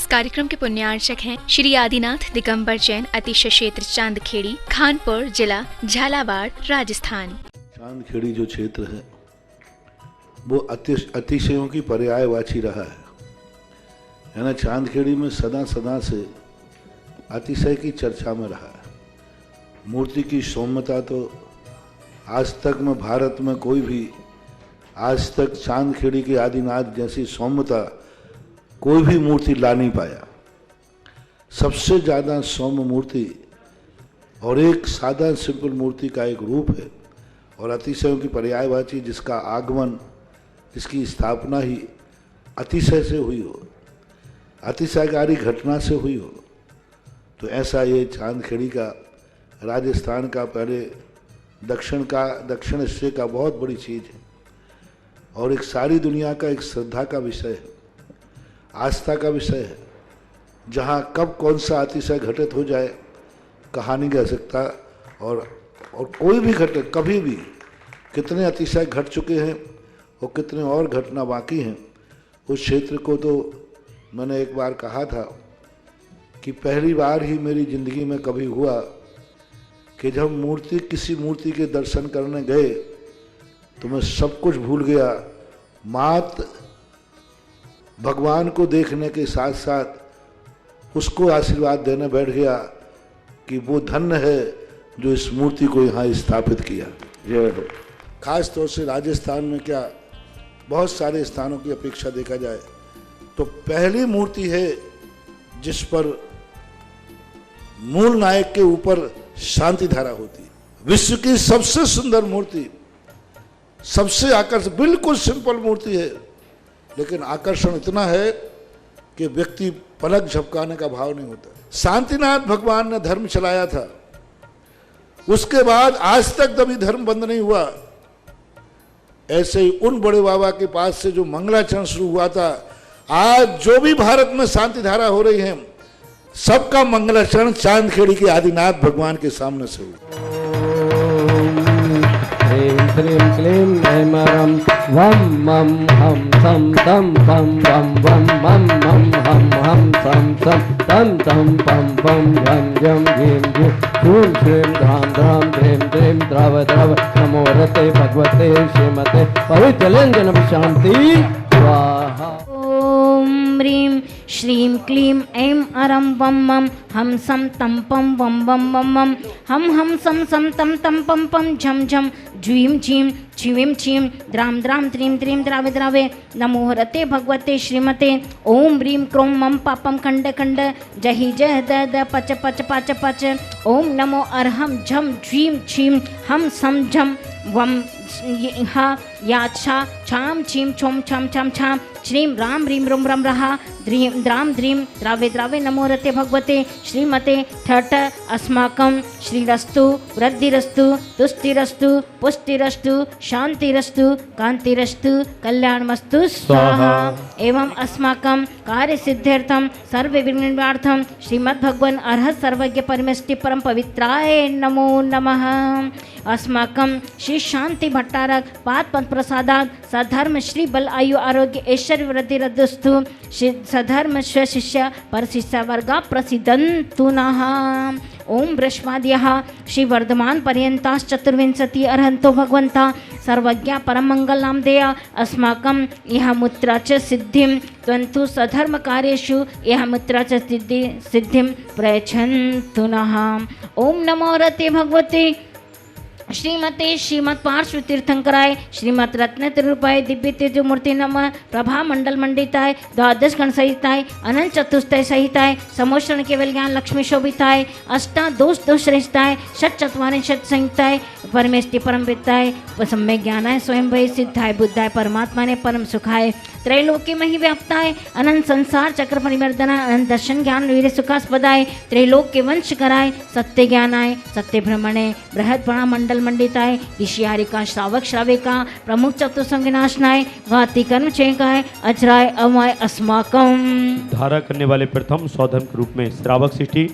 कार्यक्रम के पुण्यार्चक हैं श्री आदिनाथ दिगंबर जैन अतिशय क्षेत्र चांदखेड़ी, खानपुर जिला, झालावाड़, राजस्थान। चांदखेड़ी जो क्षेत्र है वो अतिशयों की पर्यायवाची रहा है ना। चांदखेड़ी में सदा से अतिशय की चर्चा में रहा है। मूर्ति की सौम्यता तो आज तक में भारत में कोई भी आज तक चांदखेड़ी के आदिनाथ जैसी सौम्यता कोई भी मूर्ति ला नहीं पाया। सबसे ज़्यादा सौम्य मूर्ति और एक सादा सिंपल मूर्ति का एक रूप है और अतिशयों की पर्यायवाची जिसका आगमन, जिसकी स्थापना ही अतिशय से हुई हो, अतिशयकारी घटना से हुई हो, तो ऐसा ये चांदखेड़ी का राजस्थान का पहले दक्षिण हिस्से का बहुत बड़ी चीज़ है और एक सारी दुनिया का एक श्रद्धा का विषय है, आस्था का विषय है। जहाँ कब कौन सा अतिशय घटित हो जाए कहा नहीं जा सकता और कोई भी घटे कभी भी कितने अतिशय घट चुके हैं और कितने और घटना बाकी हैं। उस क्षेत्र को तो मैंने एक बार कहा था कि पहली बार ही मेरी ज़िंदगी में कभी हुआ कि जब किसी मूर्ति के दर्शन करने गए तो मैं सब कुछ भूल गया। मात भगवान को देखने के साथ साथ उसको आशीर्वाद देने बैठ गया कि वो धन्य है जो इस मूर्ति को यहाँ स्थापित किया। जय हो। खास तौर से राजस्थान में क्या बहुत सारे स्थानों की अपेक्षा देखा जाए तो पहली मूर्ति है जिस पर मूल नायक के ऊपर शांति धारा होती है। विश्व की सबसे सुंदर मूर्ति, सबसे आकर्षक, बिल्कुल सिंपल मूर्ति है लेकिन आकर्षण इतना है कि व्यक्ति पलक झपकाने का भाव नहीं होता। शांतिनाथ भगवान ने धर्म चलाया था, उसके बाद आज तक कभी धर्म बंद नहीं हुआ। ऐसे ही उन बड़े बाबा के पास से जो मंगलाचरण शुरू हुआ था, आज जो भी भारत में शांति धारा हो रही है सबका मंगलाचरण चांदखेड़ी के आदिनाथ भगवान के सामने से हुआ। ह्रीं क्लीं ऐमरं वं मं हम सं तं पं वं वं मं मं हम सं तं तं पं पं झं झं झीं झीं शूं श्रीं धां धां ह्रीं क्लीं द्रव द्रव नमो रते भगवते श्रीमते पवित्रलिंगन शांति स्वाहा। ओम ह्रीं श्रीं क्लीं ऐं अरं वं मं हम सं तं पं वं वं वं मं हम सं सं तं तं पं पं झं झं झीं झीं छिवीं छीं द्रां द्रां त्रीं त्रीं द्रावे द्रावे नमो रते भगवते श्रीमते ओम ह्रीं क्रों मं पापं खंड खंड जहि जह द द पच पच पच पच ओम नमो अरहं झं झीं छीं हम सं झं वं हा याच्छा छाम छीम छोम छम छम छाम श्रीं राम ह्रीं रुं रं रहा द्रीं द्रां द्रीं द्रावे द्रावे नमो रते भगवते श्रीमते ठठ अस्माकं श्रीरस्तु वृद्धिरस्तु तुष्टिरस्तु पुष्टिरस्तु शांतिरस्तु कांतिरस्तु कल्याणमस्तु स्वाहा। एवं अस्माकं कार्य सिद्ध्यर्थं सर्व विघ्ननिवारणार्थं श्रीमद् भगवान अर्हत सर्वज्ञ परमेष्टि परम पवित्राय नमो नमः। अस्माकं श्री शांति भट्टारक पाद पद प्रसादात सधर्म श्री बल आयु आरोग्य ऐश्वर्य वृद्धि रद्दस्तु सधर्म शिष्य पर शिष्य वर्गा प्रसिद्धन्तु नः। ओम बृहस्पतिः श्री वर्धमान पर्यंताश् चतुर्विंशति अर्हन्तो भगवन्ता सर्वज्ञ परम मंगलनाम देया अस्माकं यह मुद्रा च सिद्धिं त्वन्तु सधर्म कार्येषु यह मुद्रा च सिद्धिं प्रयच्छन्तु नः। ओम नमो रते भगवते श्रीमते श्रीमत् पार्श्व तीर्थंकराय श्रीमत् रत्न त्रिरूपाय दिव्य तेजो मूर्ति नमः प्रभा मंडल मंडिताय द्वादश गण सहिताय अनंत चतुष्टय सहिताय समोषण केवल ज्ञान लक्ष्मी शोभिताय अष्टादोष दोष रहिताय षट चत्वारिंशत् संहिताय परमेष्टि परम विद्याय सम्यक ज्ञानाय स्वयं भय सिद्धाय बुद्धाय परमात्मा ने परम सुखाय त्रैलोक्य मही व्याप्ताय अनंत संसार चक्र परिवर्तनाय अनंत दर्शन ज्ञान वीर सुखास्पदाय त्रैलोक्य वंश कराय सत्य ज्ञानाय सत्य भ्रमणे बृहद बड़ा मंडल मंडिताय ऋषियारिका श्रावक श्राविका प्रमुख चतुर्संग नाशनाय घाती कर्म चेकाय अजराय अमय अस्माकम। धारा करने वाले प्रथम सौधर्म के रूप में श्रावक सिष्टि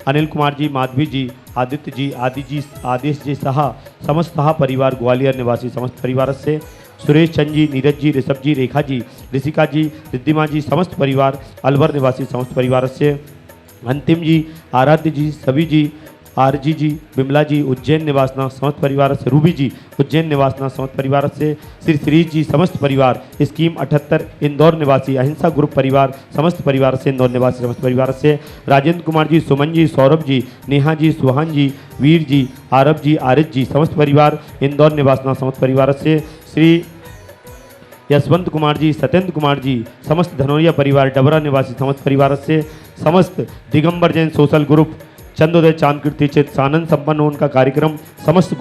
अनिल कुमार जी, माधवी जी, आदित्य जी, आदि जी, आदेश जी सह समस्त परिवार ग्वालियर निवासी समस्त परिवार से सुरेश चंद जी, नीरज जी, ऋषभ जी, रेखा जी, ऋषिका जी, रिद्धिमा जी, समस्त परिवार, अलवर निवासी समस्त परिवार से अंतिम जी, आराध्य जी, सभी जी, आरजी जी, बिमला जी, उज्जैन निवासना समस्त परिवार से, रूबी जी, उज्जैन निवासना समस्त परिवार से, श्री श्रीज जी समस्त परिवार, स्कीम 78 इंदौर निवासी, अहिंसा ग्रुप परिवार समस्त परिवार से, इंदौर निवासी समस्त परिवार से, राजेंद्र कुमार जी, सुमन जी, सौरभ जी, नेहा जी, सुहान जी, वीर जी, आरब जी, आरिज जी समस्त परिवार, इंदौर निवासना समस्त परिवार से, श्री यशवंत कुमार जी, सत्येंद्र कुमार जी, समस्त धनोरिया परिवार, डबरा निवासी समस्त परिवार से, समस्त दिगंबर जैन सोशल ग्रुप, चंदोदय चांद कीर्ति चित सानंद संपन्न हो उनका कार्यक्रम, समस्त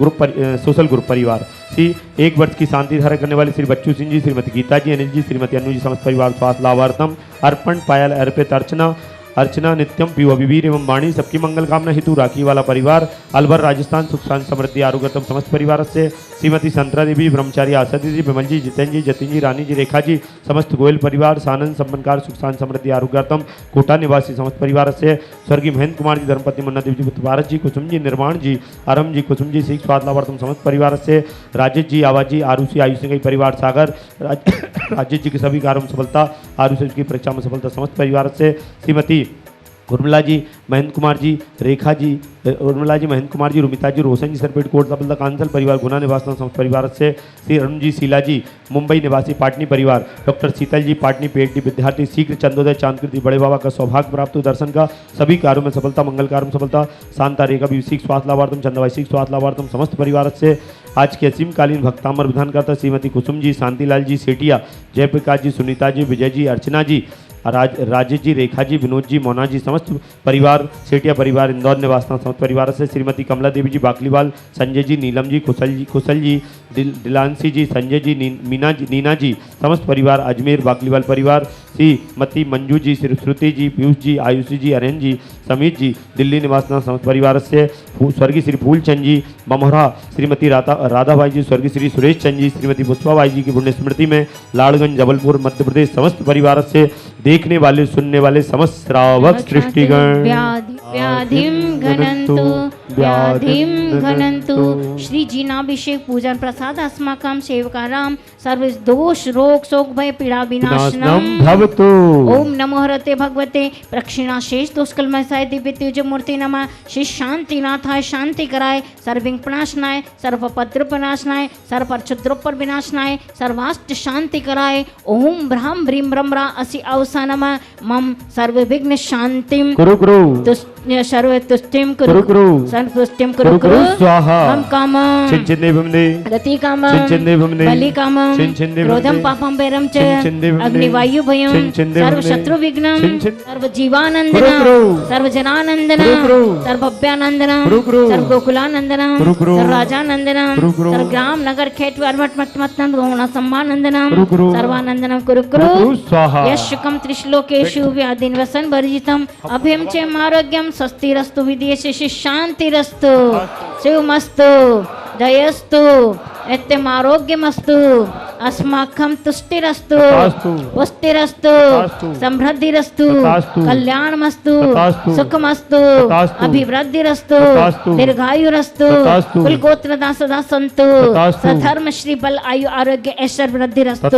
सोशल ग्रुप परिवार, श्री 1 वर्ष की शांति धारा करने वाले श्री बच्चू सिंह जी, श्रीमती गीता जी, अनिल जी, श्रीमती अनु जी, समस्त परिवार स्वास्थ्य लाभार्थम, अर्पण पायल अर्पित अर्चना नित्यम पीवा विवीर एवं वाणी सबकी मंगल कामना हेतु राखी वाला परिवार, अलवर राजस्थान सुख शांति समृद्धि आरोग्यतम समस्त परिवार से, श्रीमती संतरा देवी, ब्रह्मचारी आसदी जी, विमल जी, जितेंद्र जी, जतिन जी, रानी जी, रेखा जी, समस्त गोयल परिवार, सानंद संपन्नकार सुख शांति समृद्धि आरोग्यतम, कोटा निवासी समस्त परिवार से, स्वर्गीय महेंद्र कुमार जी, धर्मपति मुन्ना देव जी, पुत्र भारत जी, कुसुम जी, निर्माण जी, आरम जी, कुसुम जी, सिख स्वाद लाभार्थम समस्त परिवार से, राजेश जी, आवाज जी, आरुषि आयुष सिंह परिवार सागर, राजेश जी के सभी कार्यों में सफलता, आरुषि की परीक्षा में सफलता समस्त परिवार से, श्रीमती उर्मिला जी, महेंद्र कुमार जी, रेखा जी, उर्मिला जी, महेंद्र कुमार जी, रुमिता जी, रोशन जी, सरपेट कोट सफलता कांसल परिवार, गुना निवासना समस्त परिवार से, श्री अरुण जी, शीला जी, मुंबई निवासी पाटनी परिवार, डॉक्टर शीतल जी, पाटनी PhD विद्यार्थी, शीघ्र चंदोदय चांदकृति बड़े बाबा का सौभाग्य प्राप्त हो, दर्शन का सभी कार्यों में सफलता, मंगल कार्यों में सफलता, शांता रेखा भी सीख स्वास्थ्य लाभार्थम, चंदाबाई सीख स्वास्थ्य लाभार्थम समस्त परिवार से, आज के असीमकालीन भक्तामर विधानकर्ता श्रीमती कुसुम जी, शांतिलाल जी सेठिया, जयप्रकाश जी, सुनीता जी, विजय जी, अर्चना जी, राजेश जी, रेखा जी, विनोद जी, मोना जी, समस्त परिवार, सेठिया परिवार, इंदौर निवासना समस्त परिवार से, श्रीमती कमला देवी जी, बाकलीवाल, संजय जी, नीलम जी, कुशल जी, दिलांसी जी, संजय जी, नीना जी, समस्त परिवार, अजमेर बाकलीवाल परिवार, श्रीमती मंजू जी, श्रुति जी, पीयूष जी, आयुषी जी, अरेन जी, समीत जी, दिल्ली निवासना समस्त परिवार से, स्वर्गीय श्री फूलचंद जी, बमोहरा, श्रीमती राधाबाई जी, स्वर्गीय श्री सुरेश चंद जी, श्रीमती पुष्पाबाई जी की पुण्य स्मृति में, लाड़गंज, जबलपुर, मध्य प्रदेश समस्त परिवार से, देखने वाले सुनने वाले समस्त श्रावक सृष्टिगण व्याधिं घनन्तु श्री जीनाभिषेक पूजन प्रसाद अस्माकं सेवकानां सर्व दोष रोग शोक भय पीड़ा विनाशनम भवतु। ओम नमो हरते भगवते प्रक्षिणाशेष दुष्कलमसाय दिव्य तेज मूर्ति नमः। श्री शांतिनाथाय शांति कराय, सर्विघ्ननाशनाय, सर्वपद्रपनाशनाय, सर्वक्षुद्रोपर विनाशनाय, सर्वाष्ट शांति कराय। ओम ब्रह्म ब्रीम ब्रह्मरा असि अवसा नमः। मम सर्वविघ्न शांतिम कुरु कुरु सर्व तुष्टिम कुरु कुरु सर्वतुष्टिम कुरु कुरु स्वाहा। हम कामं चिंचिन्दे भमने रति कामं चिंचिन्दे भमने बलि कामं चिंचिन्दे क्रोधं पापं वैरं च अग्निवायु भयं सर्व शत्रु विघ्नं सर्व जीवानंदनं सर्व जनानंदनं सर्व भव्यानंदनं सर्व गोकुलानंदनं सर्व राजानंदनं सर्व ग्राम नगर खेत वर्मट मत मतनं रोहण सम्मानंदनं सर्वानंदनं कुरु कुरु स्वाहा। यशकं त्रिश्लोकेषु व्याधिन वसन वर्जितम् अभयं च आरोग्यं स्वस्तिरस्तु विदेशेषु शान्तिरस्तु शिवमस्तु दयस्तु नित्यम् आरोग्यमस्तु अस्माकं तुष्टिरस्तु पुष्टिरस्तु समृद्धिरस्तु कल्याणमस्तु सुखमस्तु अभिवृद्धिरस्तु दीर्घायुरस्तु कुलगोत्रदा सदा सन्तु सधर्म श्री बल आयु आरोग्य ऐश्वर्य वृद्धिरस्तु।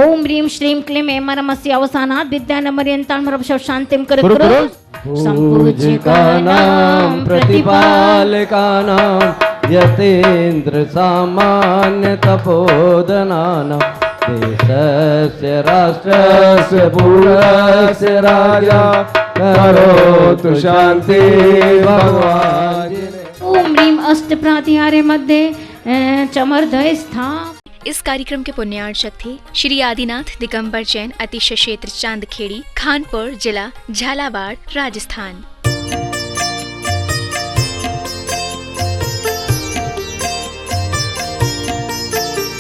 ओम ह्रीं श्रीं क्लीं ऐं मरमस्य अवसानात् विद्यानमर्यन्तां शान्तिं कुरु कुरु। पूजिकानां प्रतिपालकानां यतेन्द्र सामान्य तपोधनानां देशस्य राष्ट्रस्य पूरस्य राजा करोतु शान्ति भगवान्। ओम ह्रीं अष्ट प्रातिहार्य मध्ये चमर्दय स्थान। इस कार्यक्रम के पुण्यार्चक थे श्री आदिनाथ दिगंबर जैन, अतिशय क्षेत्र चांदखेड़ी, खानपुर जिला, झालावाड़, राजस्थान।